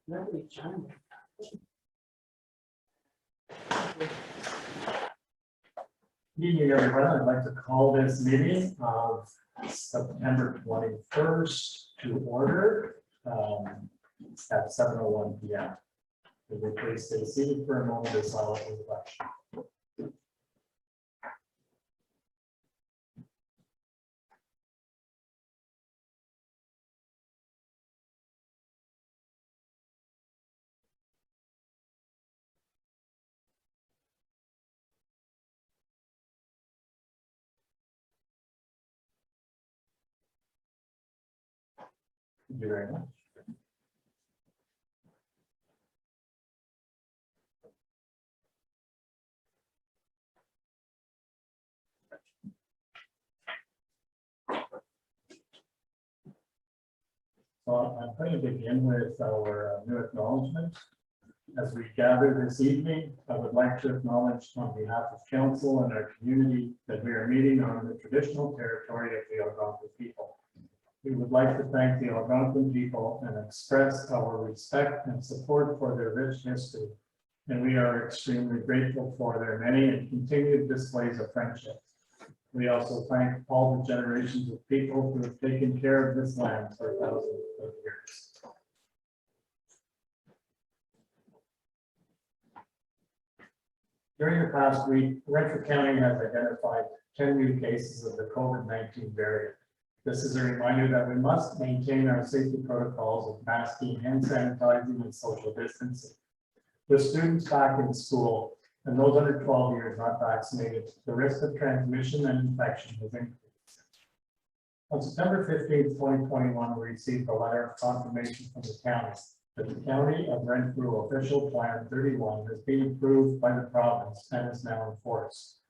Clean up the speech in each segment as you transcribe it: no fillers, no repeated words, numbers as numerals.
Nobody chimed Good evening, everyone. I'd like to call this meeting of September 21st to order at 7:01 p.m. Would you please stay seated for a moment of silent reflection? Thank you very much. Well, I'm going to begin with our new acknowledgement. As we gather this evening, I would like to acknowledge on behalf of council and our community that we are meeting on the traditional territory of the Algonquin people. We would like to thank the Algonquin people and express our respect and support for their rich history. And we are extremely grateful for their many and continued displays of friendship. We also thank all the generations of people who have taken care of this land for thousands of years. During the past week, Renfrew County has identified 10 new cases of the COVID-19 variant. This is a reminder that we must maintain our safety protocols of masking, hand sanitizing, and social distancing. With students back in school and those under 12 years not vaccinated, the risk of transmission and infection has increased. On September 15th, 2021, we received a letter of confirmation from the county that the County of Renfrew Official Plan 31 has been approved by the province and is now in force.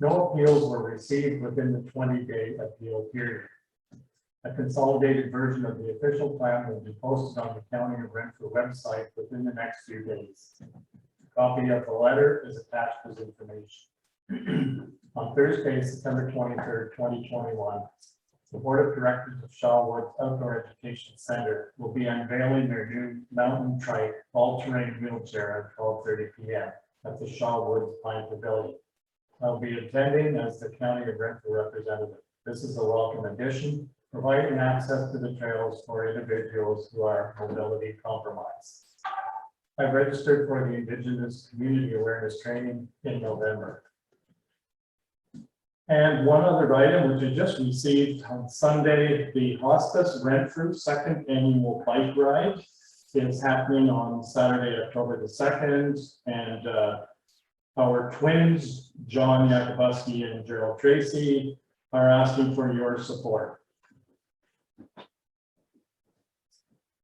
No appeals were received within the 20-day appeal period. A consolidated version of the official plan will be posted on the County of Renfrew website within the next few days. A copy of the letter is attached as information. On Thursday, September 23rd, 2021, the Board of Directors of Shawwood Outdoor Education Center will be unveiling their new mountain trike all-terrain wheelchair at 12:30 p.m. at the Shawwood Pine Pavilion. I'll be attending as the County of Renfrew representative. This is a welcome addition, providing access to the trails for individuals who are mobility compromised. I registered for the Indigenous Community Awareness Training in November. And one other item which I just received on Sunday, the Hospice Renfrew second annual bike ride is happening on Saturday, October the 2nd. And our twins, John Yakubuski and Gerald Tracy, are asking for your support.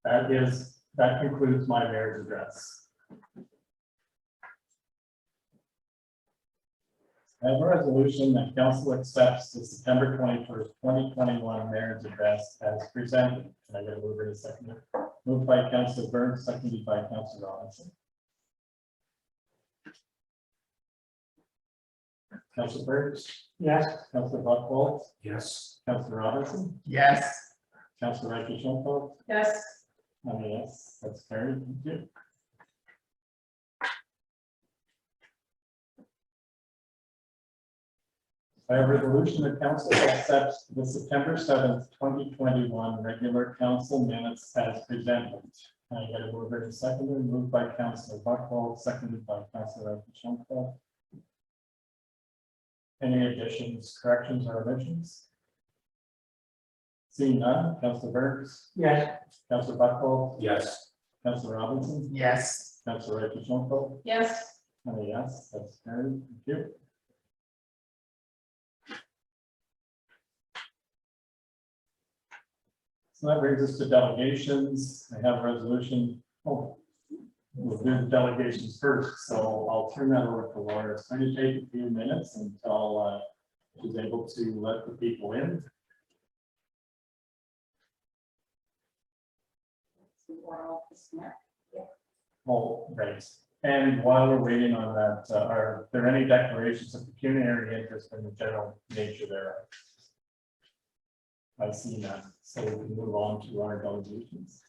That concludes my mayor's address. I have a resolution that council accepts the September 21st, 2021 mayor's address as presented. Can I get a mover to second it? Moved by Councilor Burns, seconded by Councilor Robinson. Councilor Burns? Yes. Councilor Buchwald? Yes. Councilor Robinson? Yes. Councilor Reicher-Schoenfeld? Yes. Yes, that's carried. Thank you. By a resolution, the council accepts the September 7th, 2021 regular council minutes as presented. Can I get a mover and seconder? Moved by Councilor Buchwald, seconded by Councilor Reicher-Schoenfeld. Any additions, corrections, or omissions? Seeing none, Councilor Burns? Yes. Councilor Buchwald? Yes. Councilor Robinson? Yes. Councilor Reicher-Schoenfeld? Yes. Yes, that's carried. Thank you. So that brings us to delegations. I have a resolution. Oh, we'll do the delegations first. So I'll turn that over to Laura. It's going to take a few minutes until she's able to let the people in. Oh, right. And while we're waiting on that, are there any declarations of pecuniary interest in the general nature thereof? I see none, so we can move on to our delegations.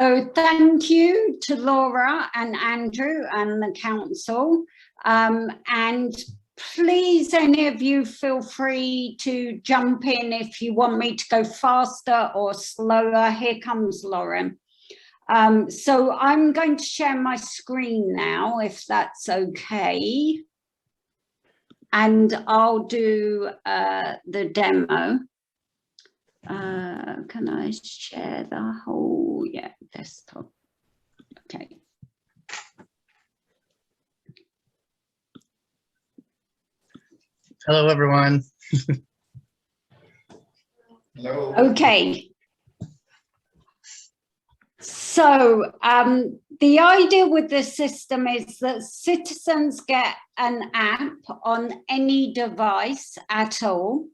So thank you to Laura and Andrew and the council. And please, any of you feel free to jump in if you want me to go faster or slower. Here comes Lauren. So I'm going to share my screen now, if that's okay. And I'll do the demo. Can I share the whole, yeah, desktop? Okay. Hello, everyone. Hello. Okay. So the idea with the system is that citizens get an app on any device at all,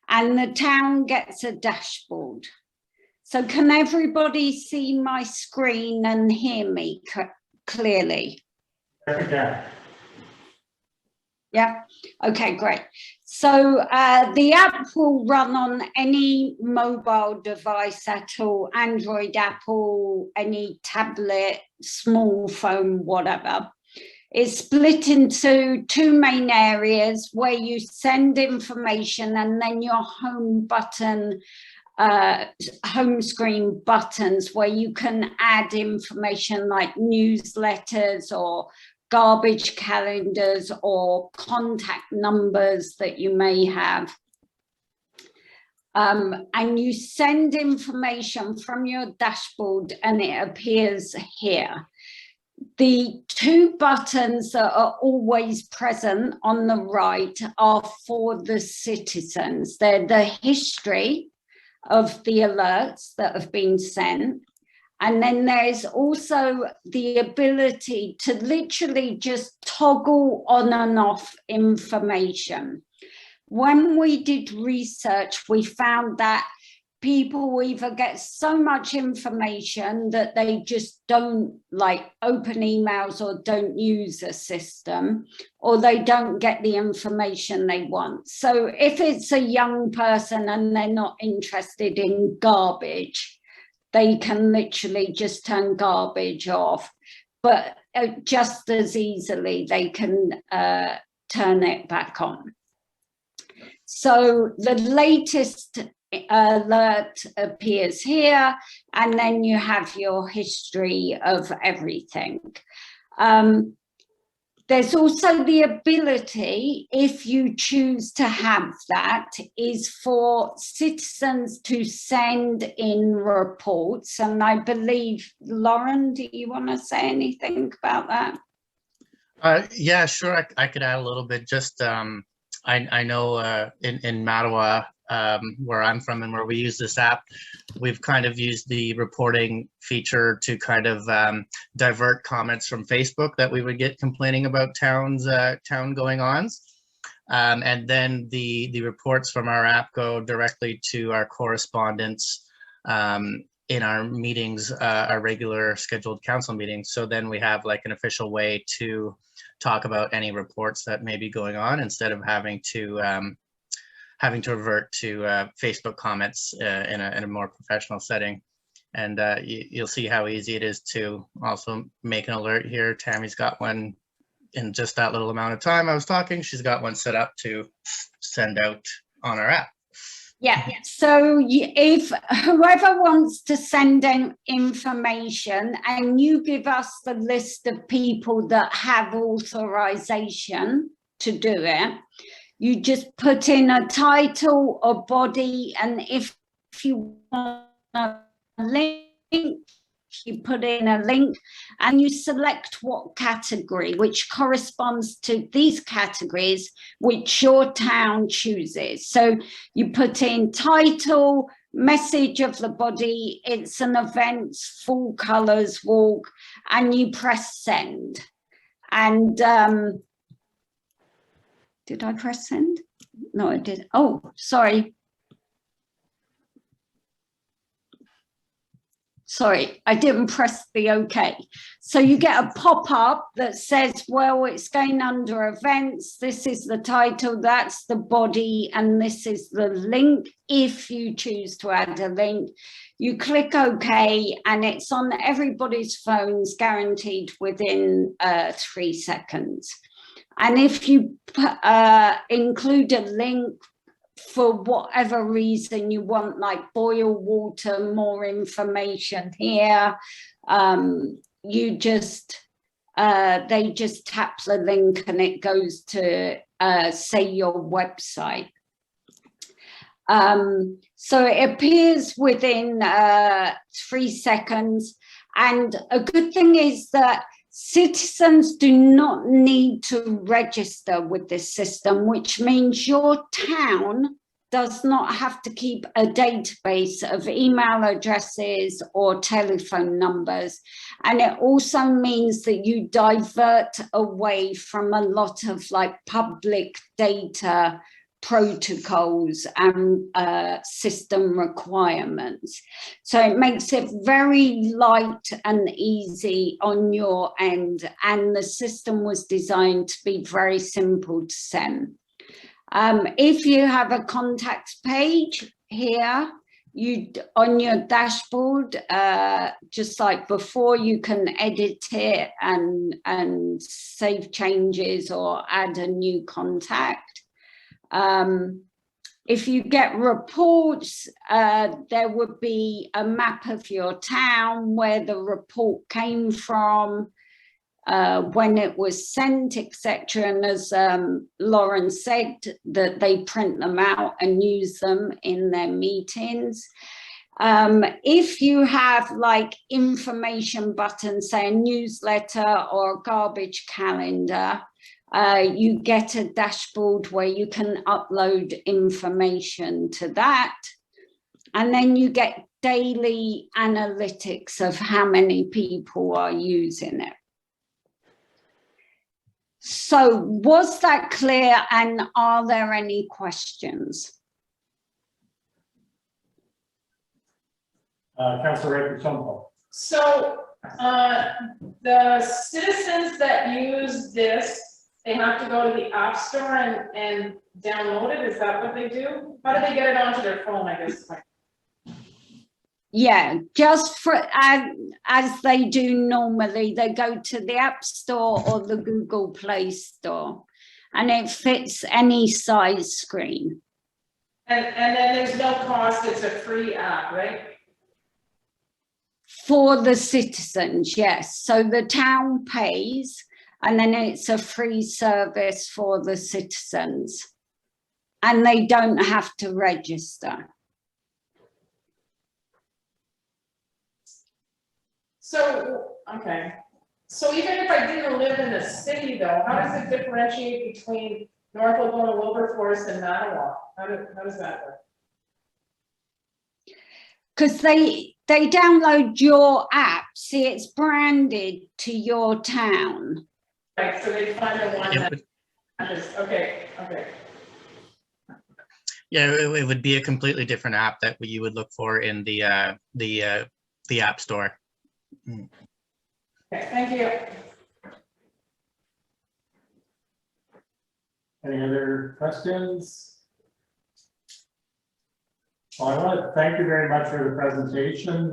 and the town gets a dashboard. So can everybody see my screen and hear me clearly? Yeah. Yeah, okay, great. So the app will run on any mobile device at all, Android, Apple, any tablet, small phone, whatever. It's split into two main areas where you send information, and then your home button, home screen buttons where you can add information like newsletters or garbage calendars or contact numbers that you may have. And you send information from your dashboard and it appears here. The two buttons that are always present on the right are for the citizens. They're the history of the alerts that have been sent. And then there's also the ability to literally just toggle on and off information. When we did research, we found that people either get so much information that they just don't like open emails or don't use a system, or they don't get the information they want. So if it's a young person and they're not interested in garbage, they can literally just turn garbage off, but just as easily they can turn it back on. So the latest alert appears here, and then you have your history of everything. There's also the ability, if you choose to have that, is for citizens to send in reports. And I believe, Lauren, do you want to say anything about that? Yeah, sure. I could add a little bit. Just I know in Mattawa, where I'm from and where we use this app, we've kind of used the reporting feature to kind of divert comments from Facebook that we would get complaining about town going ons. And then the reports from our app go directly to our correspondents in our meetings, our regular scheduled council meetings. So then we have like an official way to talk about any reports that may be going on instead of having to revert to Facebook comments in a more professional setting. And you'll see how easy it is to also make an alert here. Tammy's got one in just that little amount of time I was talking. She's got one set up to send out on our app. Yeah, so if whoever wants to send in information and you give us the list of people that have authorization to do it, you just put in a title or body, and if you want a link, you put in a link and you select what category, which corresponds to these categories which your town chooses. So you put in title, message of the body, it's an event, full colors walk, and you press send. And did I press send? No, I did. Oh, sorry. Sorry, I didn't press the OK. So you get a pop-up that says, well, it's going under events. This is the title, that's the body, and this is the link. If you choose to add a link, you click OK, and it's on everybody's phones, guaranteed within 3 seconds. And if you include a link, for whatever reason you want, like boil water, more information here, you just they just tap the link and it goes to say your website. So it appears within 3 seconds, and a good thing is that citizens do not need to register with this system, which means your town does not have to keep a database of email addresses or telephone numbers. And it also means that you divert away from a lot of like public data protocols and system requirements. So it makes it very light and easy on your end, and the system was designed to be very simple to send. If you have a contacts page here, you on your dashboard, just like before, you can edit it and save changes or add a new contact. If you get reports, there would be a map of your town, where the report came from, when it was sent, etc. And as Lauren said, that they print them out and use them in their meetings. If you have like information buttons, say a newsletter or a garbage calendar, you get a dashboard where you can upload information to that. And then you get daily analytics of how many people are using it. So was that clear, and are there any questions? Councillor Rapper-Tumpo. So the citizens that use this, they have to go to the App Store and download it? Is that what they do? How do they get it onto their phone, I guess? Yeah, just for as they do normally, they go to the App Store or the Google Play Store, and it fits any size screen. And then there's no cost, it's a free app, right? For the citizens, yes. So the town pays, and then it's a free service for the citizens, and they don't have to register. So, okay. So even if I didn't live in the city though, how does it differentiate between North Algona Wilberforce and Mattawa? How does that work? Because they download your app. See, it's branded to your town. Right, so they find the one that is, okay. Yeah, it would be a completely different app that you would look for in the App Store. Okay, thank you. Any other questions? Well, I want to thank you very much for the presentation.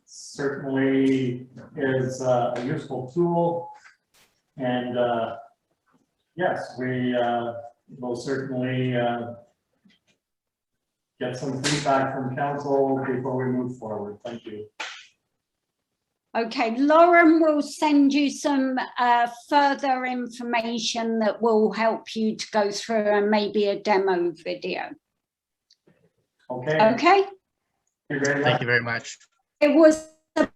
Certainly is a useful tool, and yes, we will certainly get some feedback from council before we move forward. Thank you. Okay, Lauren will send you some further information that will help you to go through, and maybe a demo video. Okay. Okay. Thank you very much. It was a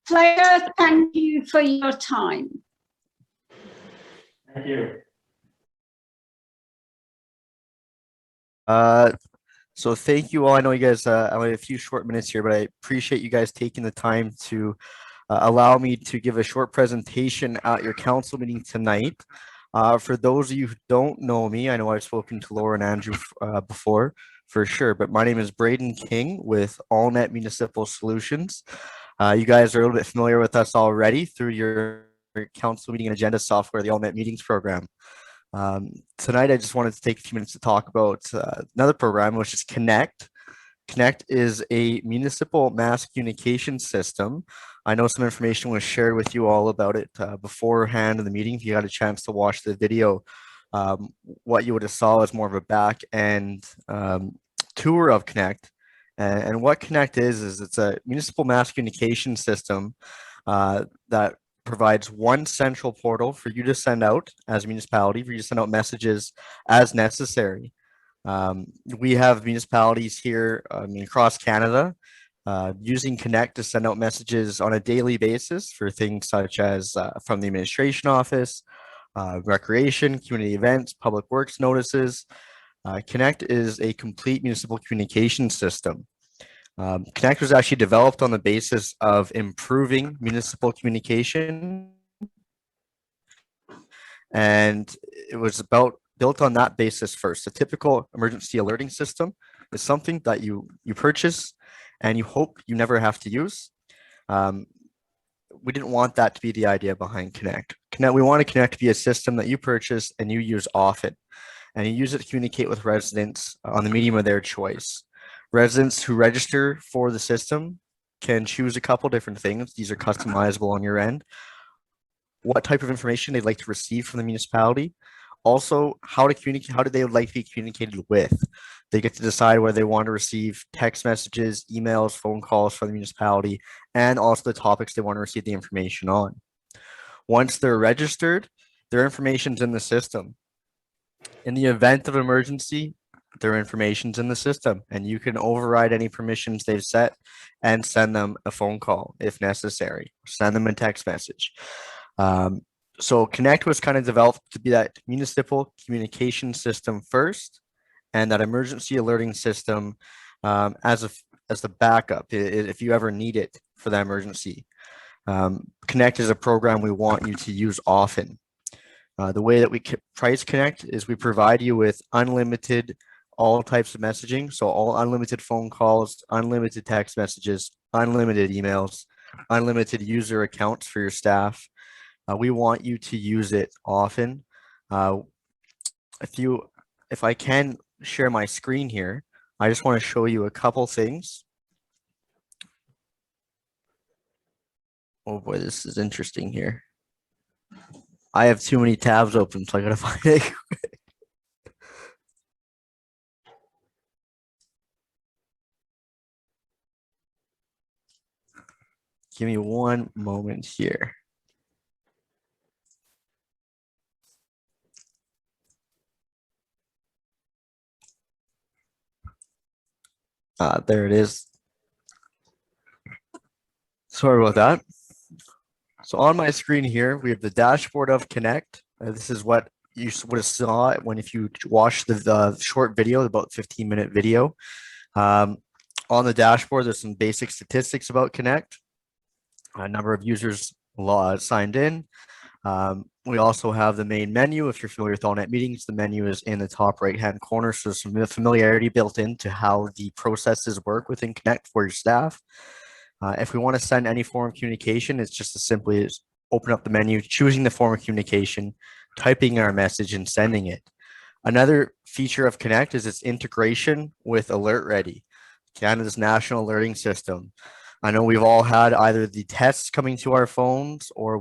pleasure. Thank you for your time. Thank you. So thank you all. I know you guys only have a few short minutes here, but I appreciate you guys taking the time to allow me to give a short presentation at your council meeting tonight. For those of you who don't know me, I know I've spoken to Laura and Andrew before. for sure. But my name is Braden King with AllNet Municipal Solutions. You guys are a little bit familiar with us already through your council meeting and agenda software, the AllNet Meetings program. Tonight, I just wanted to take a few minutes to talk about another program, which is Connect. Connect is a municipal mass communication system. I know some information was shared with you all about it beforehand in the meeting. If you had a chance to watch the video, what you would have saw is more of a back end tour of Connect. And what Connect is it's a municipal mass communication system that provides one central portal for you to send out as a municipality, for you to send out messages as necessary. We have municipalities here across Canada using Connect to send out messages on a daily basis for things such as from the administration office, recreation, community events, public works notices. Connect is a complete municipal communication system. Connect was actually developed on the basis of improving municipal communication, and it was built on that basis first. A typical emergency alerting system is something that you purchase and you hope you never have to use. We didn't want that to be the idea behind Connect. We want Connect to be a system that you purchase and you use often, and you use it to communicate with residents on the medium of their choice. Residents who register for the system can choose a couple different things. These are customizable on your end. What type of information they'd like to receive from the municipality. Also, how to communicate, how do they like to be communicated with? They get to decide whether they want to receive text messages, emails, phone calls from the municipality, and also the topics they want to receive the information on. Once they're registered, their information's in the system. In the event of emergency, their information's in the system, and you can override any permissions they've set and send them a phone call if necessary. Send them a text message. So Connect was kind of developed to be that municipal communication system first, and that emergency alerting system as the backup if you ever need it for that emergency. Connect is a program we want you to use often. The way that we price Connect is we provide you with unlimited all types of messaging. So all unlimited phone calls, unlimited text messages, unlimited emails, unlimited user accounts for your staff. We want you to use it often. If I can share my screen here, I just want to show you a couple things. Oh boy, this is interesting here. I have too many tabs open, so I gotta find it. Give me one moment here. There it is. Sorry about that. So on my screen here, we have the dashboard of Connect. This is what you would have saw if you watched the short video, about 15-minute video. On the dashboard, there's some basic statistics about Connect. A number of users signed in. We also have the main menu. If you're familiar with AllNet Meetings, the menu is in the top right-hand corner. So there's some familiarity built into how the processes work within Connect for your staff. If we want to send any form of communication, it's just as simply as open up the menu, choosing the form of communication, typing our message, and sending it. Another feature of Connect is its integration with AlertReady, Canada's national alerting system. I know we've all had either the tests coming to our phones, or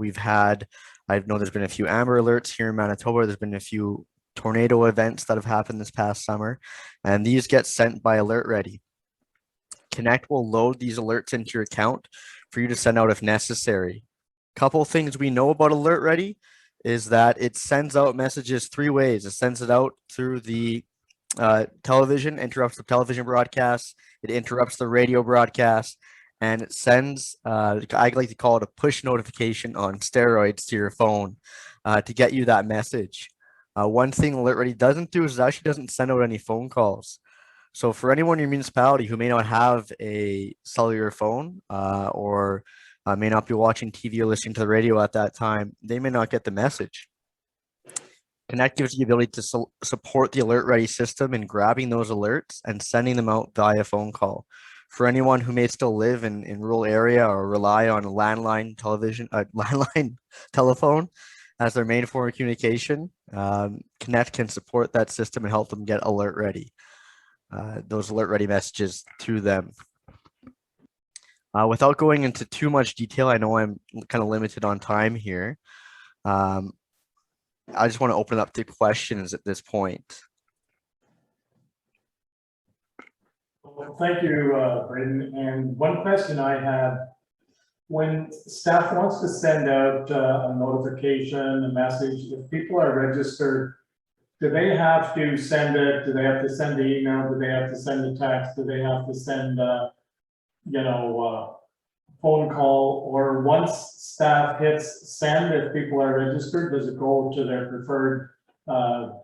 I know there's been a few Amber alerts here in Manitoba. There's been a few tornado events that have happened this past summer, and these get sent by AlertReady. Connect will load these alerts into your account for you to send out if necessary. Couple things we know about AlertReady is that it sends out messages three ways. It sends it out through the television, interrupts the television broadcast, it interrupts the radio broadcast, and it sends, I like to call it a push notification on steroids to your phone to get you that message. One thing AlertReady doesn't do is it actually doesn't send out any phone calls. So for anyone in your municipality who may not have a cellular phone or may not be watching TV or listening to the radio at that time, they may not get the message. Connect gives you the ability to support the alert ready system in grabbing those alerts and sending them out via phone call. For anyone who may still live in rural area or rely on a landline telephone as their main form of communication, Connect can support that system and help them get alert ready. Those alert ready messages to them. Without going into too much detail, I know I'm kind of limited on time here. I just want to open up to questions at this point. Well, thank you, Braden. And one question I had, when staff wants to send out a notification, a message, if people are registered, do they have to send it? Do they have to send the email? Do they have to send a text? Do they have to send, phone call? Or once staff hits send, if people are registered, does it go to their preferred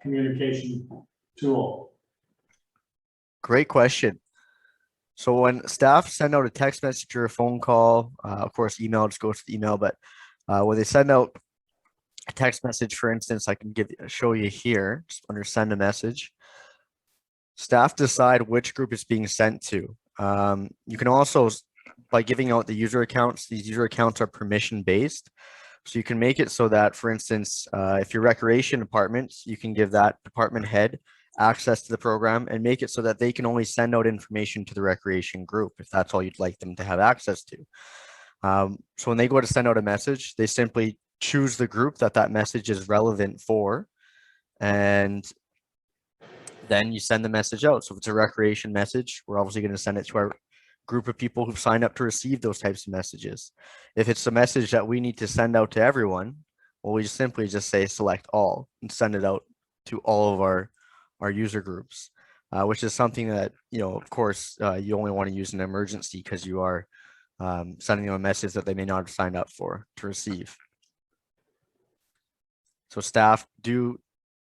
communication tool? Great question. So when staff send out a text message or a phone call, of course, email just goes to the email, but when they send out a text message, for instance, I can show you here, just under send a message, staff decide which group it's being sent to. You can also, by giving out the user accounts, these user accounts are permission based. So you can make it so that, for instance, if you're recreation departments, you can give that department head access to the program and make it so that they can only send out information to the recreation group if that's all you'd like them to have access to. So when they go to send out a message, they simply choose the group that message is relevant for, and then you send the message out. So if it's a recreation message, we're obviously going to send it to our group of people who've signed up to receive those types of messages. If it's a message that we need to send out to everyone, well, we just simply say select all and send it out to all of our user groups, which is something that, of course, you only want to use in an emergency because you are sending them a message that they may not have signed up for to receive. So staff do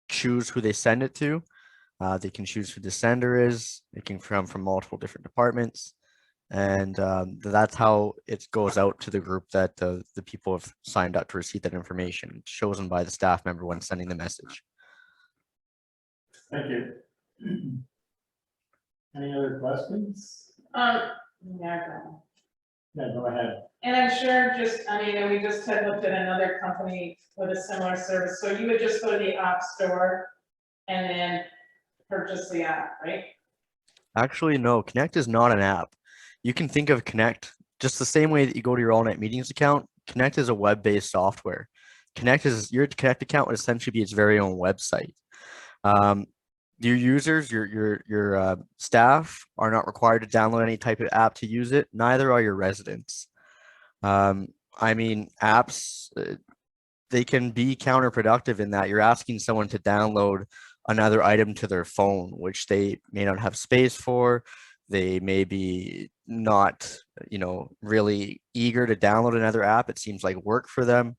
choose who they send it to. They can choose who the sender is. It can come from multiple different departments. And that's how it goes out to the group that the people have signed up to receive that information. It's chosen by the staff member when sending the message. Thank you. Any other questions? Yeah, Yeah, go ahead. and I'm sure and we just had looked at another company with a similar service, so you would just go to the app store and then purchase the app, right? Actually, no, Connect is not an app. You can think of Connect just the same way that you go to your All-Night Meetings account. Connect is a web-based software. Your Connect account would essentially be its very own website. Your users, your staff are not required to download any type of app to use it. Neither are your residents. Apps, they can be counterproductive in that you're asking someone to download another item to their phone, which they may not have space for. They may be not, really eager to download another app. It seems like work for them.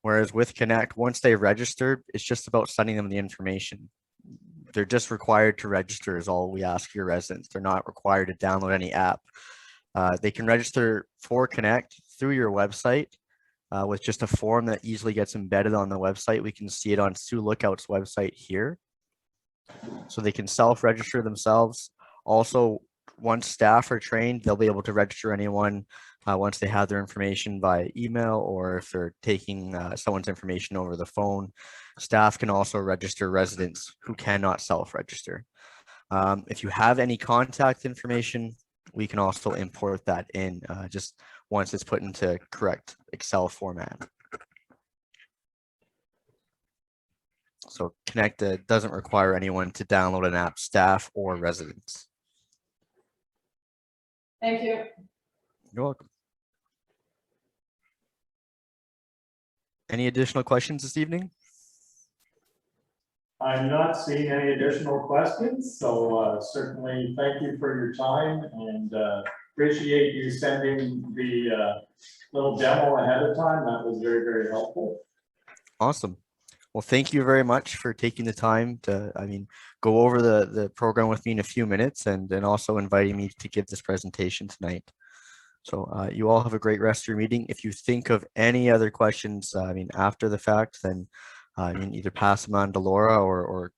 Whereas with Connect, once they registered, it's just about sending them the information. They're just required to register is all we ask your residents. They're not required to download any app. They can register for Connect through your website with just a form that easily gets embedded on the website. We can see it on Sue Lookout's website here. So they can self-register themselves. Also, once staff are trained, they'll be able to register anyone once they have their information by email, or if they're taking someone's information over the phone. Staff can also register residents who cannot self-register. If you have any contact information, we can also import that in just once it's put into correct Excel format. So Connect doesn't require anyone to download an app, staff or residents. Thank you. You're welcome. Any additional questions this evening? I'm not seeing any additional questions, so certainly thank you for your time, and appreciate you sending the little demo ahead of time. That was very, very helpful. Awesome. Well, thank you very much for taking the time to, go over the program with me in a few minutes, and then also inviting me to give this presentation tonight. So you all have a great rest of your meeting. If you think of any other questions, after the fact, then You can either pass them on to Laura or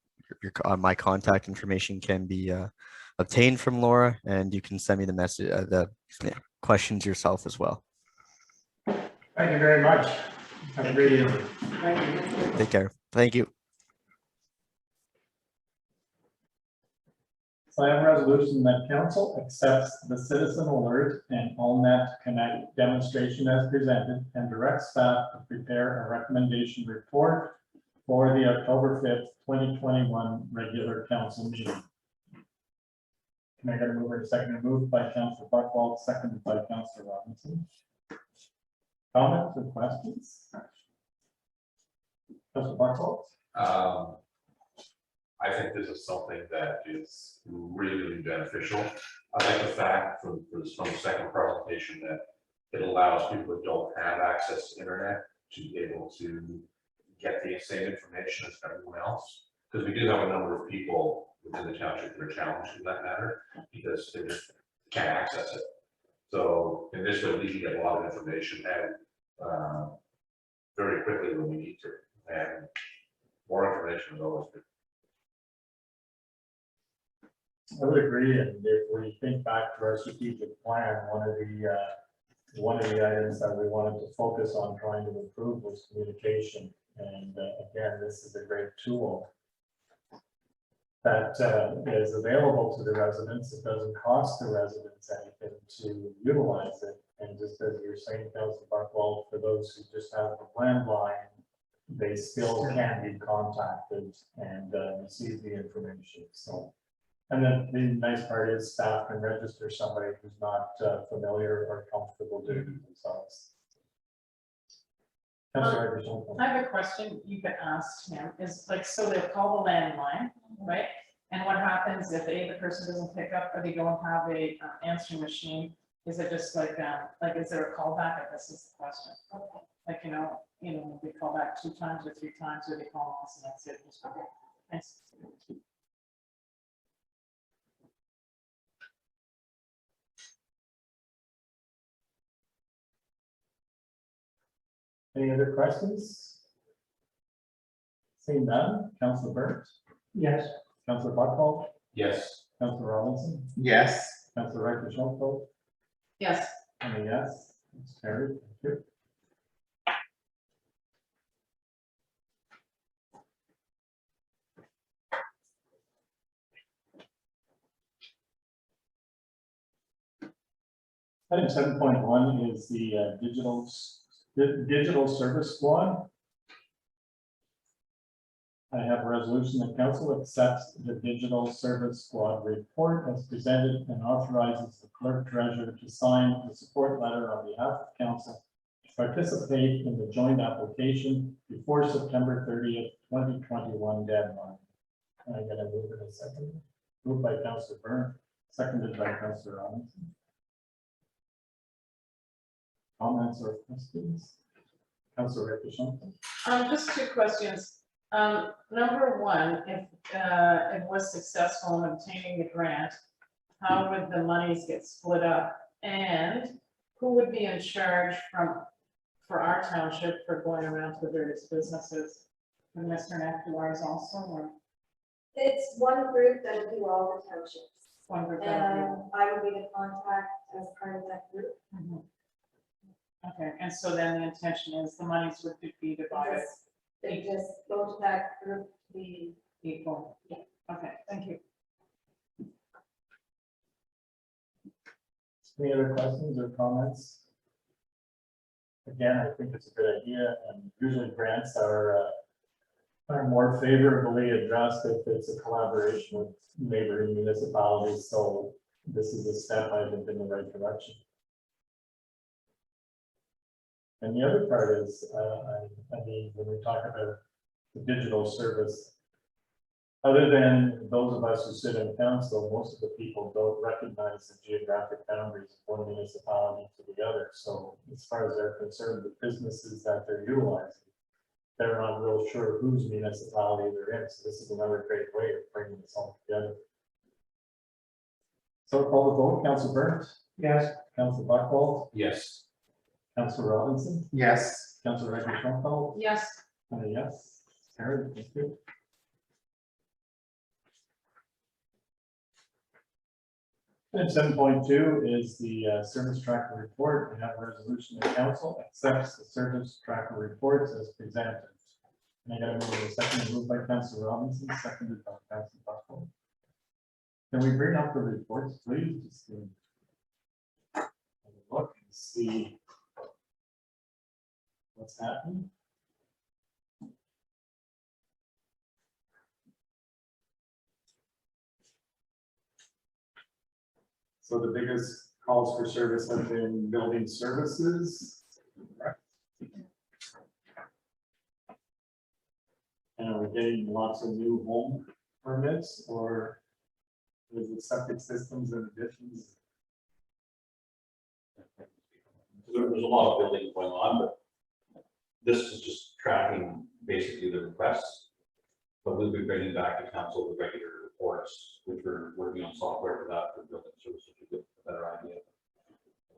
my contact information can be obtained from Laura, and you can send me the message, the questions yourself as well. Thank you very much. Have a great evening. Take care. Thank you. So I have a resolution that council accepts the citizen alert and AllNet Connect demonstration as presented and directs staff to prepare a recommendation report for the October 5th, 2021 regular council meeting. Can I get a mover and second? Moved by Councillor Buchwald, seconded by Councillor Robinson. Comments or questions? Councillor Buchwald? I think this is something that is really beneficial. I like the fact from the second presentation that it allows people that don't have access to internet to be able to get the same information as everyone else. Because we do have a number of people within the township that are challenged in that matter because they just can't access it. So in this way, we can get a lot of information and very quickly when we need to. And more information is always good. I would agree, and if we think back to our strategic plan, one of the items that we wanted to focus on trying to improve was communication. And again, this is a great tool that is available to the residents. It doesn't cost the residents anything to utilize it. And just as you're saying, Councilor Buchwald, for those who just have the landline, they still can be contacted and receive the information. So. And then the nice part is staff can register somebody who's not familiar or comfortable doing it themselves. I have a question you could ask him, is like, so they call the landline, right? And what happens if the person doesn't pick up or they don't have a answering machine? Is it just like is there a callback? I guess is the question. Like, you know, they call back 2 times or 3 times, or they call once and that's it. Thanks. Any other questions? Seeing none, Councilor Burnt? Yes. Councilor Buchwald? Yes. Councilor Robinson? Yes. Councilor Reicher-Schaufel? Yes. And a yes, it's carried. Thank you. Item 7.1 is the digital service squad. I have a resolution that council accepts the digital service squad report as presented and authorizes the clerk treasurer to sign the support letter on behalf of council to participate in the joint application before September 30th, 2021 deadline. And I'm going to move in a second. Moved by Councilor Byrne, seconded by Councilor Robinson. Comments or questions? Councilor Reicher-Schaufel? Just 2 questions. Number 1, if it was successful in obtaining the grant, how would the monies get split up? And who would be in charge for our township for going around to the various businesses? And Mr. Nakulars also, or It's one group that will do all the townships, one group? and I will be the contact as part of that group. Mhm. Okay, and so then the intention is the monies would be divided They just go to that group, the, equal. Yeah. Okay, thank you. Any other questions or comments? Again, I think it's a good idea, and usually grants are more favorably addressed if it's a collaboration with neighboring municipalities. So this is a step, I think, in the right direction. And the other part is, I mean, when we talk about the digital service, other than those of us who sit in council, most of the people don't recognize the geographic boundaries of one municipality to the other. So as far as they're concerned, the businesses that they're utilizing, they're not real sure whose municipality they're in. So this is another great way of bringing this all together. So call the vote. Councilor Burnt? Yes. Councilor Buchwald? Yes. Councilor Robinson? Yes. Councilor Reicher-Schaufel? Yes. And a yes, Carried, thank you. And 7.2 is the service tracker report. We have a resolution that council accepts the service tracker reports as presented. And I got to move a second, moved by Councilor Robinson, seconded by Councilor Buckle. Can we bring up the reports, please? Just to have a look and see what's happening. So the biggest calls for service have been building services. And are we getting lots of new home permits, or is it septic systems and additions? There's a lot of building going on, but this is just tracking basically the requests. But we'll be bringing back to council the regular reports, which we're working on software for that, for building services to get a better idea.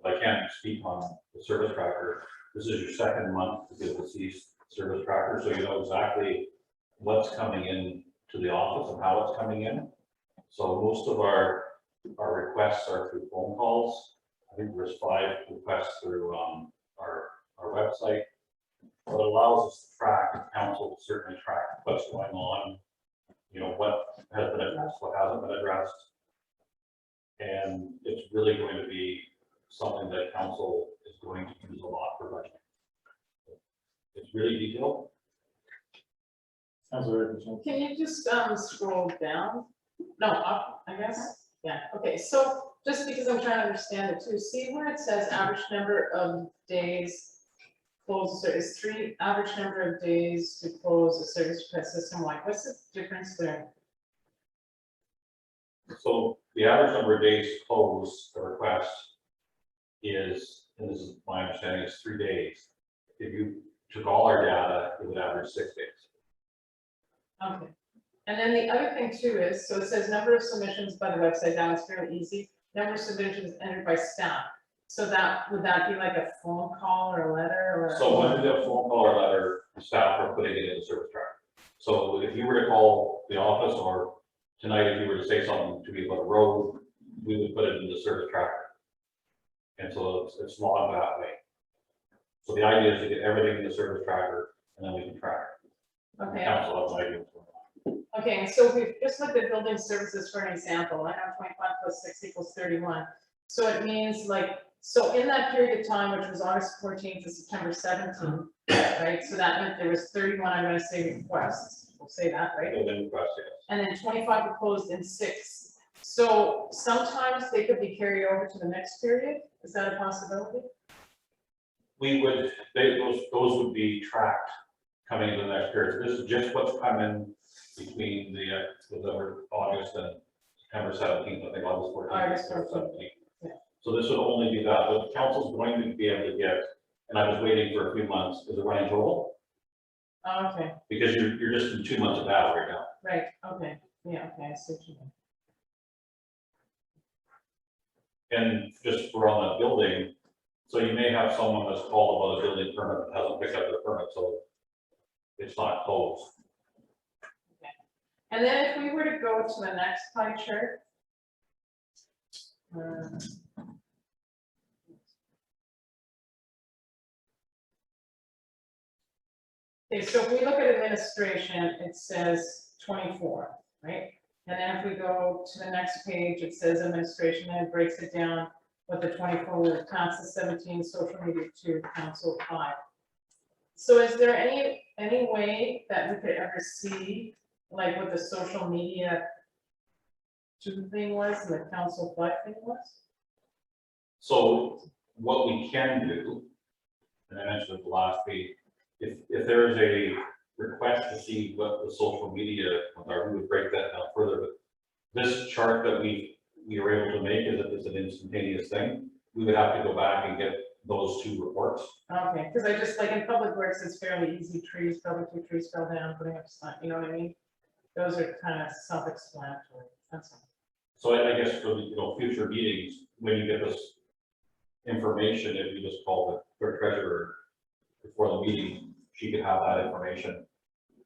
I can't speak on the service tracker. This is your second month to be able to see service tracker, so you know exactly what's coming in to the office and how it's coming in. So most of our requests are through phone calls. I think there's 5 requests through our website. What it allows us to track, and council will certainly track what's going on, you know, what has been addressed, what hasn't been addressed. And it's really going to be something that council is going to use a lot for budgeting. It's really detailed. Can you just scroll down? No, up, I guess. Yeah, okay, so just because I'm trying to understand it too, see where it says average number of days close, there is 3 average number of days to close a service request system, like what's the difference there? So the average number of days to close the request is, and this is my understanding, is 3 days. If you took all our data, it would average 6 days. Okay, and then the other thing too is, so it says number of submissions by the website, that was fairly easy, number of submissions entered by staff. So that, would that be like a phone call or a letter or? So when we get a phone call or letter, the staff are putting it in the service tracker. So if you were to call the office, or tonight, if you were to say something to me about a road, we would put it in the service tracker. And so it's logged that way. So the idea is to get everything in the service tracker, and then we can track it. Okay. Council has an idea what's going on. Okay, and so we've just looked at building services for an example, I know 25 plus 6 equals 31. So it means like, so in that period of time, which was August 14th to September 17th, right? So that meant there was 31, I'm gonna say requests, we'll say that, right? Building request, yes. And then 25 were closed in 6. So sometimes they could be carried over to the next period, is that a possibility? We would, those would be tracked coming into the next period. This is just what's coming between the August and September 17th, I think August 14th. August or 14th. 17th. Yeah. So this would only be that, but council's going to be able to get, and I was waiting for a few months, is a running total, Oh, okay, because you're just in 2 months of data right now. right, okay, yeah, okay, I see what you mean. And just for on that building, so you may have someone that's called about a building permit that hasn't picked up their permit, so it's not closed. And then if we were to go to the next pie chart. Okay, so if we look at administration, it says 24, right? And then if we go to the next page, it says administration, and it breaks it down with the 24, with council 17, social media 2, council 5. So is there any way that we could ever see, like what the social media 2 thing was and the council 5 thing was? So what we can do, and I mentioned at the last page, if there is a request to see what the social media are, we would break that down further. But this chart that we were able to make is that it's an instantaneous thing. We would have to go back and get those 2 reports. Okay, because I just, like in public works, it's fairly easy, trees, probably 2 trees fell down, putting up sign, you know what I mean? Those are kind of self-explanatory, that's all. So I guess for the future meetings, when you get this information, if you just call the clerk treasurer before the meeting, she could have that information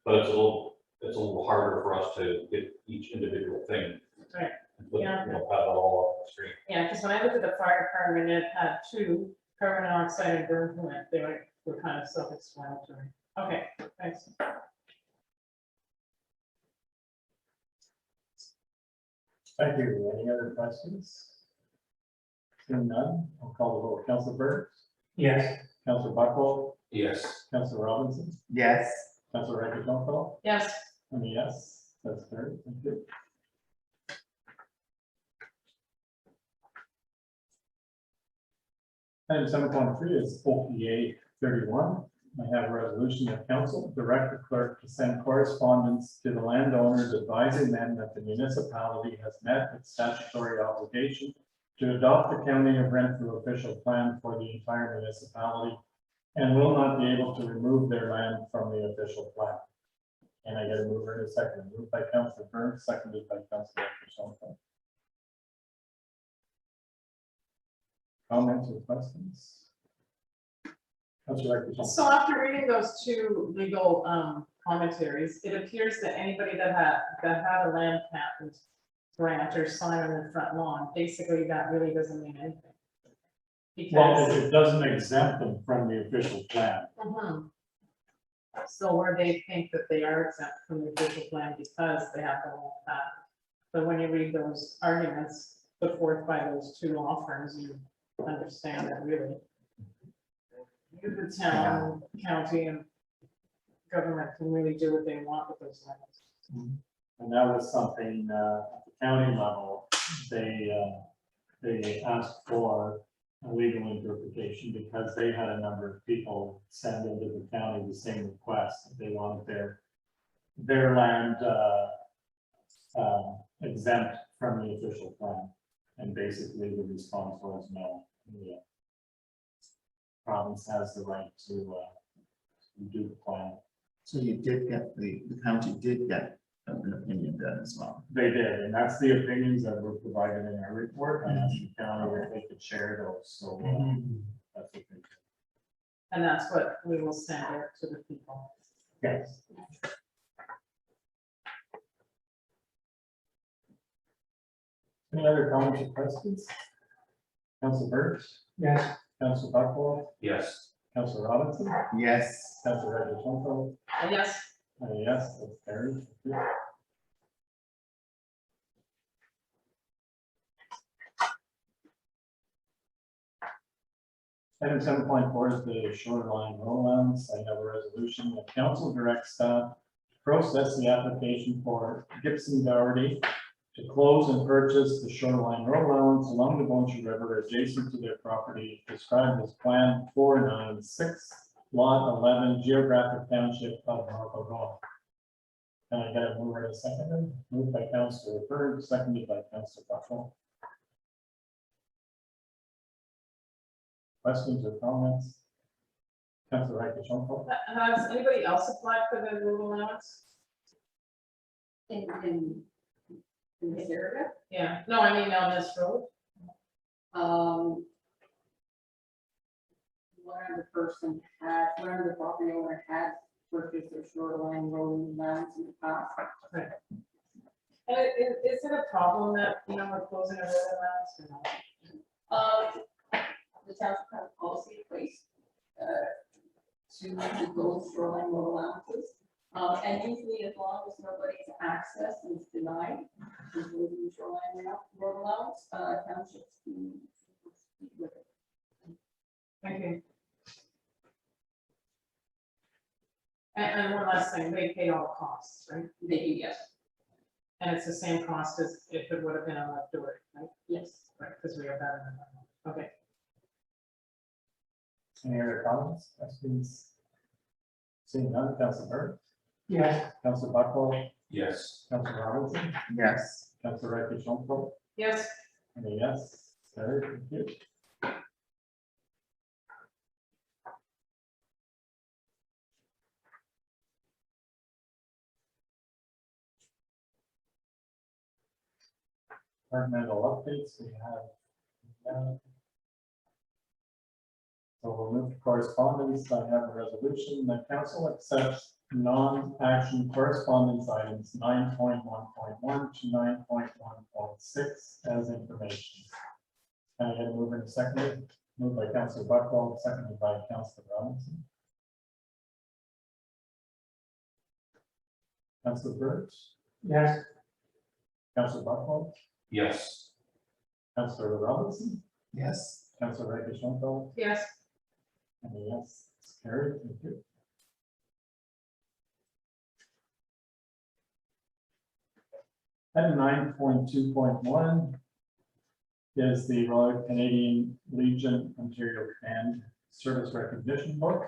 but it's a little harder for us to get each individual thing. Right. And put, Yeah. have it all up on the screen. Yeah, because when I looked at the fire department, it had 2 carbon monoxide and burn permit. They were kind of self-explanatory. Okay, thanks. Thank you. Any other questions? Seeing none, I'll call the roll. Councilor Burke, Yes. Councilor Buckle, Yes. Councilor Robinson, Yes. Councilor Rakichenko, Yes, and a yes, that's carried. Thank you. Item 7.3 is OPA 31. I have a resolution of council direct the clerk to send correspondence to the landowners advising them that the municipality has met its statutory obligation to adopt the county of Renfrew official plan for the entire municipality and will not be able to remove their land from the official plan. And I get a mover in a second. Moved by Councilor Burns, seconded by Councilor Rakichenko. Comments or questions? Councilor Rakichenko. so after reading those 2 legal commentaries, it appears that anybody that had a land patent grant or sign on their front lawn, basically that really doesn't mean anything. Well, Because, it doesn't exempt them from the official plan. so where they think that they are exempt from the official plan because they have the land patent. But when you read those arguments put forth by those 2 law firms, you understand that really the town, county, and government can really do what they want with those lands. And that was something, at the county level, they asked for a legal interpretation because they had a number of people send into the county the same request. That they wanted their land, exempt from the official plan. And basically the response was no. The province has the right to do the plan. So you did get, the county did get an opinion then as well. They did, and that's the opinions that were provided in our report. I asked the county if they could share those, so that's what they did. And that's what we will send out to the people. Yes. Any other comments or questions? Council Burns, Yes. Council Buckle, Yes. Council Robinson, Yes. Council Rakichenko, Yes, and a yes, that's carried. Thank you. Item 7.4 is the shoreline rollouts. I have a resolution that council directs staff to process the application for Gibson Dougherty to close and purchase the shoreline rollouts along the Boncha River adjacent to their property described as Plan 496, Lot 11, Geographic Township of Algona. Can I get a mover and a second? Moved by Councilor Bird, seconded by Councilor Buckle. Questions or comments? Councilor Rakichenko. has anybody else applied for the rural allowance? In this area, Yeah, no, I mean on this road. one other the property owner had purchased their shoreline road lands in the past. And is it a problem that, you know, we're closing a road allowance or not? The township has a policy in place to close shoreline road allowances. And usually as long as nobody's access is denied, to closing the shoreline road allowance, townships can proceed with it. Thank you. And one last thing, they pay all the costs, right? They do, yes. And it's the same cost as if it would have been on left door, right? Yes. Right, because we are better than that. Okay. Any other comments, questions? Seeing none, Councilor Bird, Yes. Councilor Buckle, Yes. Councilor Robinson, Yes. Councilor Rakichenko, Yes, and a yes. Carried. Thank you. Departmental updates we have. So we'll move to correspondence. I have a resolution that council accepts non-action correspondence items 9.1.1 to 9.1.6 as information. Can I get a mover and a second? Moved by Councillor Buckwald, seconded by Councillor Robinson. Councillor Burns? Yes. Councillor Buckwald? Yes. Councillor Robinson? Yes. Councillor Reckitt-Schoenfeld? Yes. And a yes, it's carried. Thank you. Item 9.2.1 is the Royal Canadian Legion Ontario Command Service Recognition Book.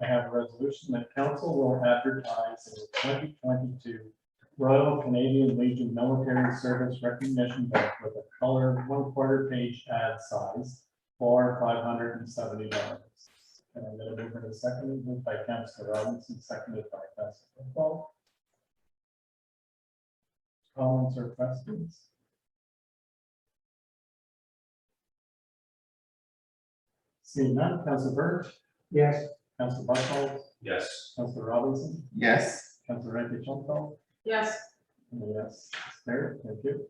I have a resolution that council will advertise in the 2022 Royal Canadian Legion Military Service Recognition Book with a color 1/4 page ad size for $570. And I'm going to move in a second, moved by Councillor Robinson, seconded by Councillor Paul. Comments or questions? Seeing none, Councillor Burt? Yes. Councillor Buckwald? Yes. Councillor Robinson? Yes. Councillor Reckitt-Schoenfeld? Yes. And a yes, it's carried. Thank you.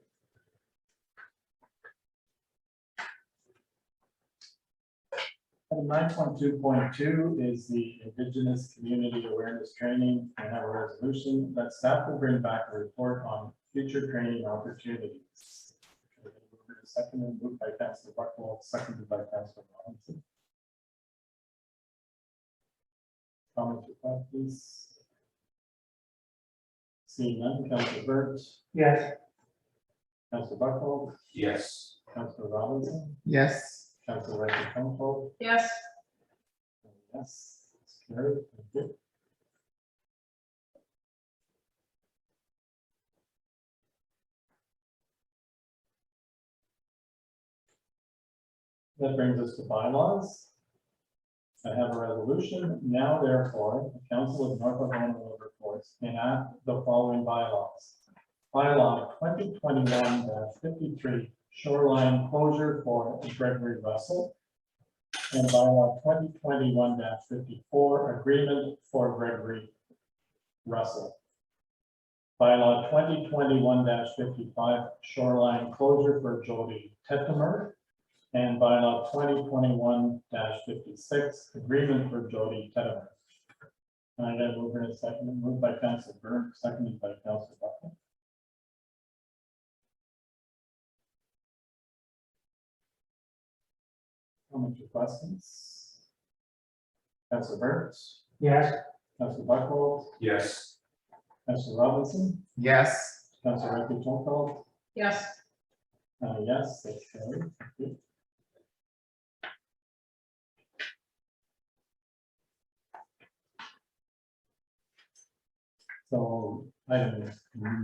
Item 9.2.2 is the Indigenous Community Awareness Training. I have a resolution that staff will bring back a report on future training opportunities. Second and moved by Councillor Buckwald, seconded by Councillor Robinson. Comments or questions? Seeing none, Councillor Burt? Yes. Councillor Buckwald? Yes. Councillor Robinson? Yes. Councillor Reckitt-Schoenfeld? Yes. Yes, it's carried. Thank you. That brings us to bylaws. I have a resolution. Now therefore, the Council of North Algona Wilberforce enact the following bylaws. Bylaw 2021-53 shoreline closure for Gregory Russell. And bylaw 2021-54 agreement for Gregory Russell. Bylaw 2021-55 shoreline closure for Jody Tettemer. And bylaw 2021-56 agreement for Jody Tettemer. And I got move in a second, moved by Councillor Byrne, seconded by Councillor Buckland. Comments or questions? Councillor Burns? Yes. Councillor Buckland? Yes. Councillor Robinson? Yes. Councillor Reckitt-Schoenfeld? Yes. Yes, that's carried. Thank you. So item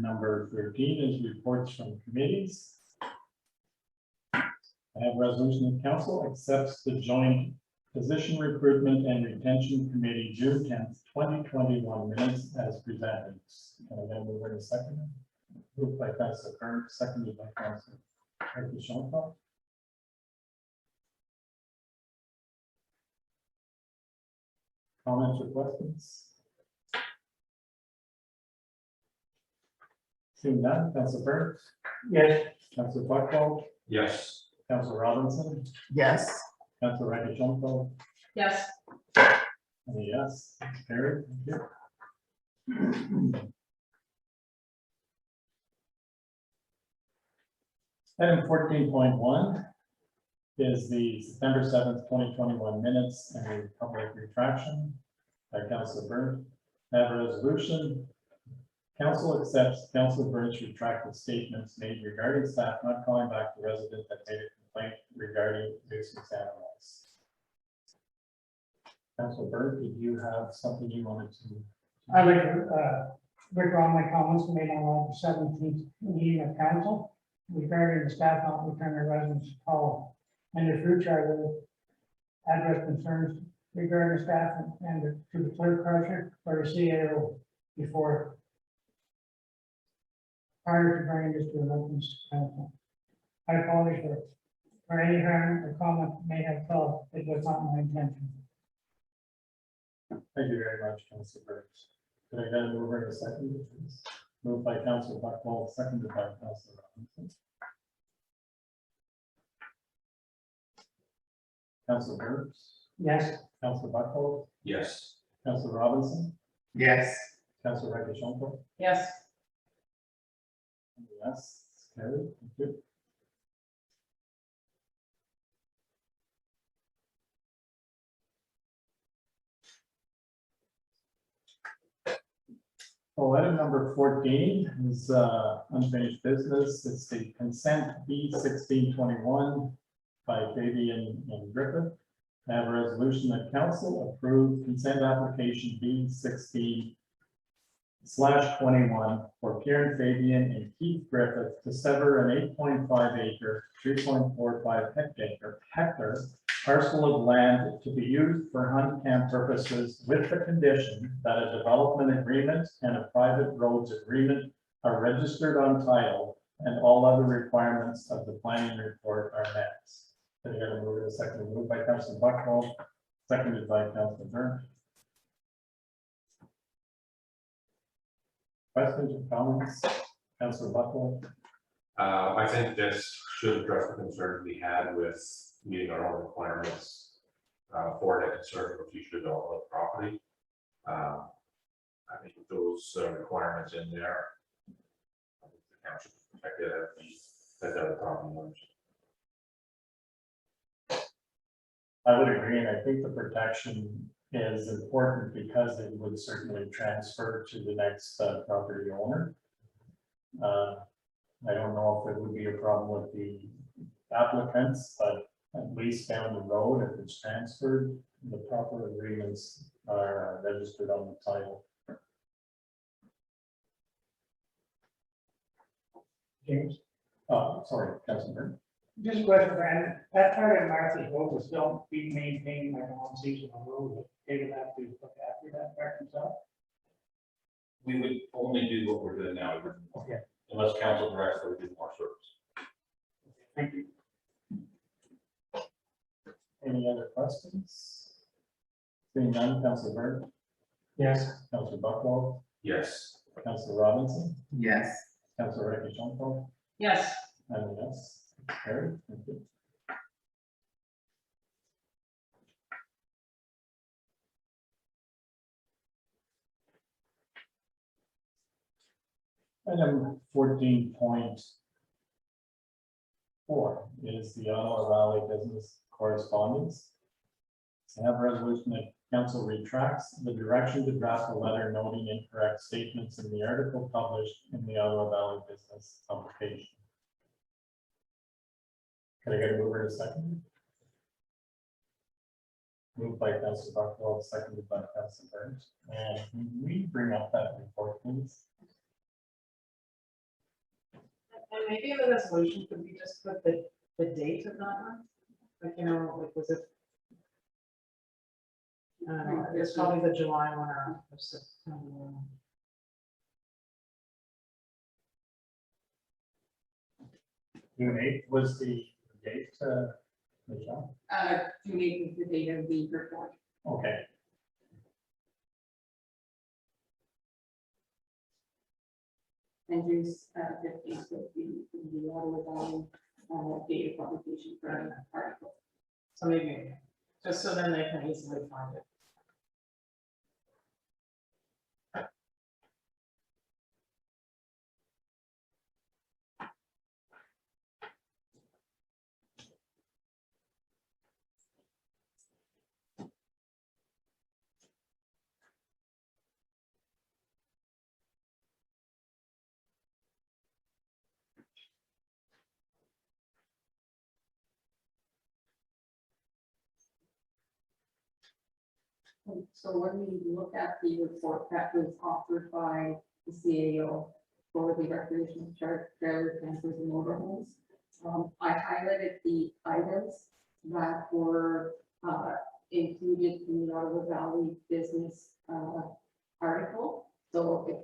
number 13 is reports from committees. I have a resolution that council accepts the joint position recruitment and retention committee June 10th, 2021 minutes as presented. Can I then move in a second? Moved by Councillor Kern, seconded by Councillor Reckitt-Schoenfeld. Comments or questions? Seeing none, Councillor Burns? Yes. Councillor Buckland? Yes. Councillor Robinson? Yes. Councillor Reckitt-Schoenfeld? Yes. And a yes, it's carried. Thank you. Item 14.1 is the September 7th, 2021 minutes and a public retraction by Councillor Burns. I have a resolution. Council accepts Councillor Burns' retracted statements made regarding staff not calling back the resident that made a complaint regarding nuisance animals. Councillor Burns, did you have something you wanted to? I'd like to withdraw my comments made on August 17th meeting of council regarding the staff not returning their residents' call. In the future, I will address concerns regarding staff and to the clerk treasurer or the CAO before prior to bringing this to an open council. I apologize for any harm or comment may have caused. It was not my intention. Thank you very much, Councillor Burns. Could I get a mover and a second, please? Moved by Councillor Buckwell, seconded by Councillor Robinson. Councillor Burns, Yes. Councillor Buckwell, Yes. Councillor Robinson, Yes. Councillor Reddy-Shonko. Yes. Yes, it's carried. Thank you. Item number 14 is unfinished business. It's the consent B 1621 by Fabian and Griffith. I have a resolution that council approved consent application B 16/21 for Karen Fabian and Keith Griffith to sever an 8.5 acre, 3.45 hectare parcel of land to be used for hunt camp purposes with the condition that a development agreement and a private roads agreement are registered on title and all other requirements of the planning report are met. Can I get a move in a second? Moved by Councilor Buckwell, seconded by Councilor Burns. Questions or comments? Councilor Buckwell? I think this should address the concerns we had with meeting our own requirements for the concern for future development of property. I think with those requirements in there, I think the township is protected as other property owners. I would agree, and I think the protection is important because it would certainly transfer to the next property owner. I don't know if it would be a problem with the applicants, but at least down the road, if it's transferred, the proper agreements are registered on the title. James, Sorry, Councilor. just a question, Brandon, that part of Martha's Road will still be maintained like a non-seasonal road, they would have to look after that part themselves? We would only do what we're doing now, Okay, unless council directs that we do more service. thank you. Any other questions? Seeing none, Councilor Burke, Yes. Councilor Buckwell, Yes. Councilor Robinson, Yes. Councilor Reddy-Shonko, Yes. and yes, carried. Thank you. Item 14.4 is the Ottawa Valley Business Correspondence. I have a resolution that council retracts the direction to draft a letter noting incorrect statements in the article published in the Ottawa Valley Business publication. Can I get a mover in a second? Moved by Councilor Buckwell, seconded by Councilor Burns. And can we bring up that report, please? And maybe in the resolution, could we just put the date of that one? Like, you know, like, was it? It's probably the July one or September one. June 8th was the date, Michelle? June 8th is the date of the report. Okay. And June 15th would be the Ottawa Valley date of publication for an article. So maybe, just so then they can easily find it. So when we look at the report that was offered by the CAO for the recreational trailer campers and motorhomes, I highlighted the items that were included in the Ottawa Valley Business article. So if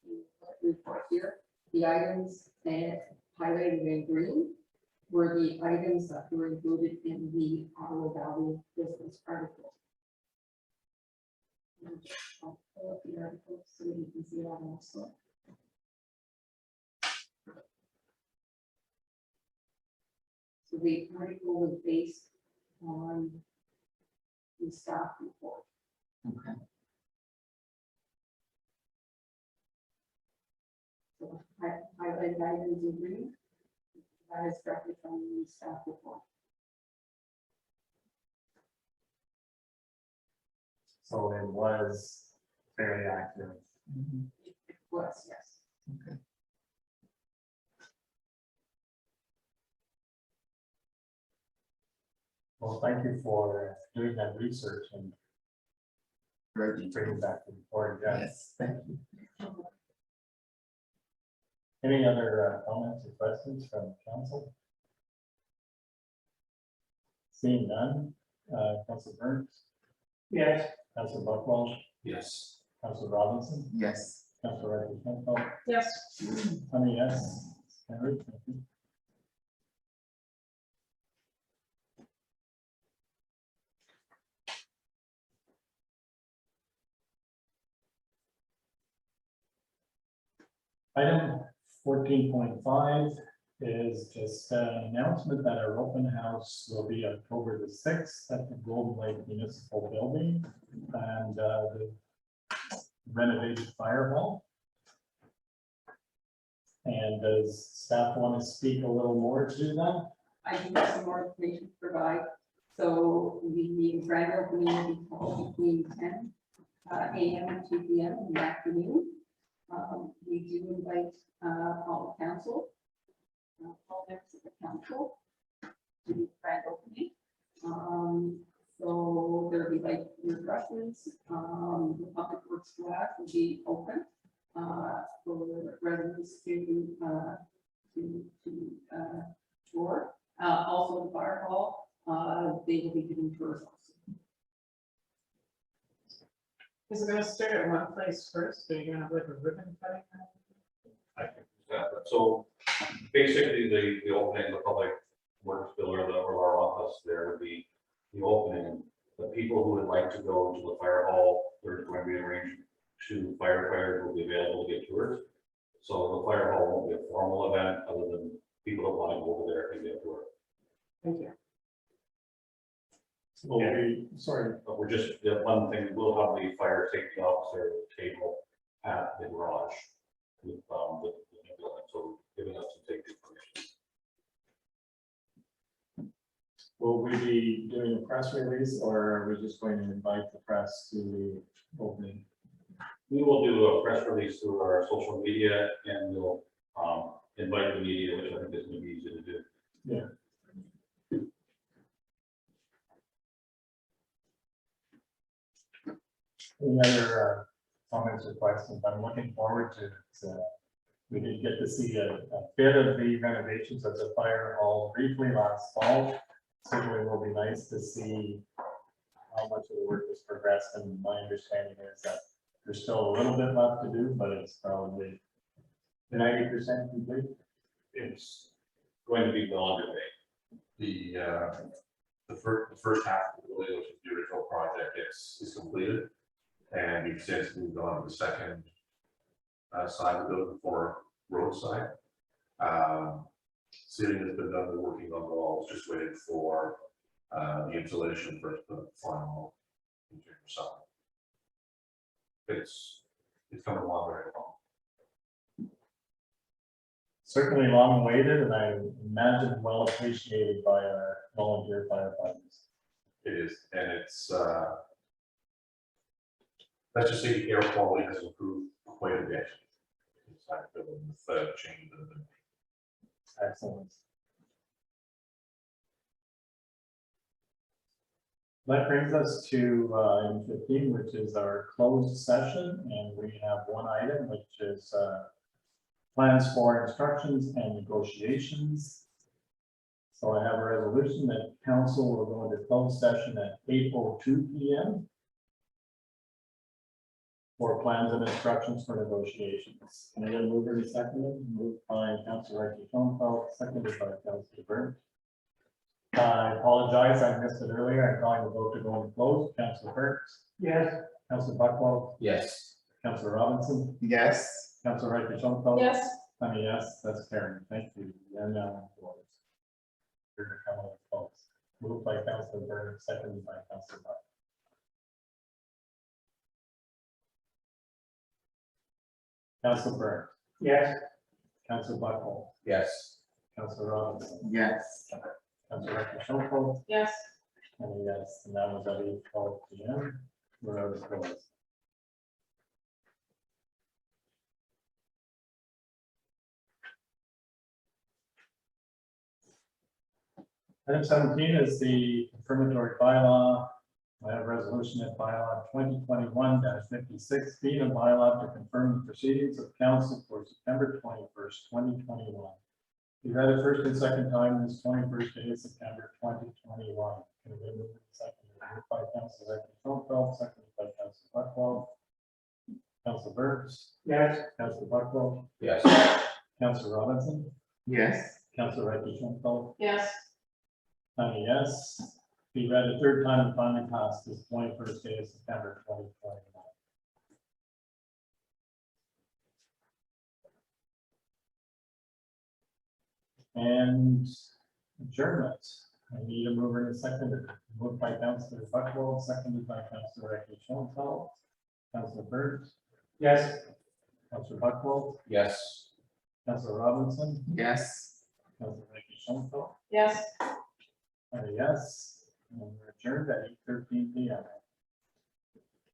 you look at the report here, the items that highlighted in green were the items that were included in the Ottawa Valley Business article. I'll pull up the article so you can see it on also. So the article was based on the staff report. Okay. So highlighted items in green, that is directly from the staff report. So it was very accurate. It was, yes. Well, thank you for doing that research and Very bringing detailed. back the report. Yes. Yes, thank you. Any other comments or questions from council? Seeing none, Council Burns, Yes. Council Buckwell, Yes. Council Robinson, Yes, Council Reddy, Yes. Honey, yes. Henry, thank you. Item 14.5 is just an announcement that our open house will be October the 6th at the Golden Lake Municipal Building and the renovated fire hall. And does staff want to speak a little more to that? I do have some more information to provide. So the grand opening will be called between 10 a.m. and 2 p.m. in the afternoon. We do invite all council, all members of the council to the grand opening. So there'll be like refreshments. The public works garage will be open for residents to tour. Also the fire hall, they will be giving tours also. Is it gonna start at one place first? Are you gonna have like a ribbon cutting? I think that, so basically the opening, the public works building or our office, there would be the opening. The people who would like to go to the fire hall, there's going to be arranged to firefighters will be available to get tours. So the fire hall won't be a formal event other than people that want to go over there and get a tour. Thank you. Will we, sorry, But we're just, the one thing, we'll have the fire safety officer table at the garage with the building, so giving us some safety information. will we be doing a press release or are we just going to invite the press to the opening? We will do a press release through our social media and we'll invite the media, which I think is going to be easy to do. Yeah. Any other comments or questions? I'm looking forward to it. We did get to see a bit of the renovations of the fire hall briefly last fall. Certainly will be nice to see how much of the work has progressed, and my understanding is that there's still a little bit left to do, but it's probably 90% complete. It's going to be well underway. The first half of the building, which is the original project, is completed. And we've since moved on to the second side of the building for roadside. Ceiling has been done, we're working on the walls, just waiting for the insulation for the final interior side. It's coming along very well. Certainly long awaited, and I imagine well appreciated by our volunteer firefighters. It is, and it's let's just say the air quality has improved quite a bit. Inside the building with the change of the Excellent. That brings us to item 15, which is our closed session, and we have one item, which is plans for instructions and negotiations. So I have a resolution that council will go into closed session at 8:02 p.m. for plans and instructions for negotiations. Can I get a mover and second? Moved by Councilor Schoenfeld, seconded by Councilor Burns. I apologize, I missed it earlier. I'm calling the vote to go into closed. Councilor Burns, Yes. Councillor Buckwell, Yes. Councillor Robinson, Yes. Councillor Wright Jean-Paul. Yes, I'm a yes, that's carried. Thank you. And now, you're gonna come on the votes. Moved by Councillor Byrne, seconded by Councillor Buck. Councillor Byrne, Yes. Councillor Buckwell, Yes. Councillor Robinson, Yes. Councillor Wright Jean-Paul, yes, and a yes, and that was at 8:12 p.m. We're out of close. Item 17 is the confirmatory bylaw. I have a resolution at bylaw 2021-56, being a bylaw to confirm the proceedings of council for September 21st, 2021. We read it first and second time this 21st day of September 2021. Can we move it second? Moved by Councilor Schoenfeld, seconded by Councilor Buckwell. Councilor Burns, Yes. Councilor Buckwell, Yes. Councilor Robinson, Yes. Councilor Schoenfeld. yes, Yes, be read a third time and finally passed this 21st day of September 2021. And adjournment. I need a mover and a seconder. Moved by Councilor Buckwell, seconded by Councilor Schoenfeld. Councilor Burns, Yes. Councilor Buckwell, Yes. Councilor Robinson, Yes. Councilor Schoenfeld. yes. Yes, and we're adjourned at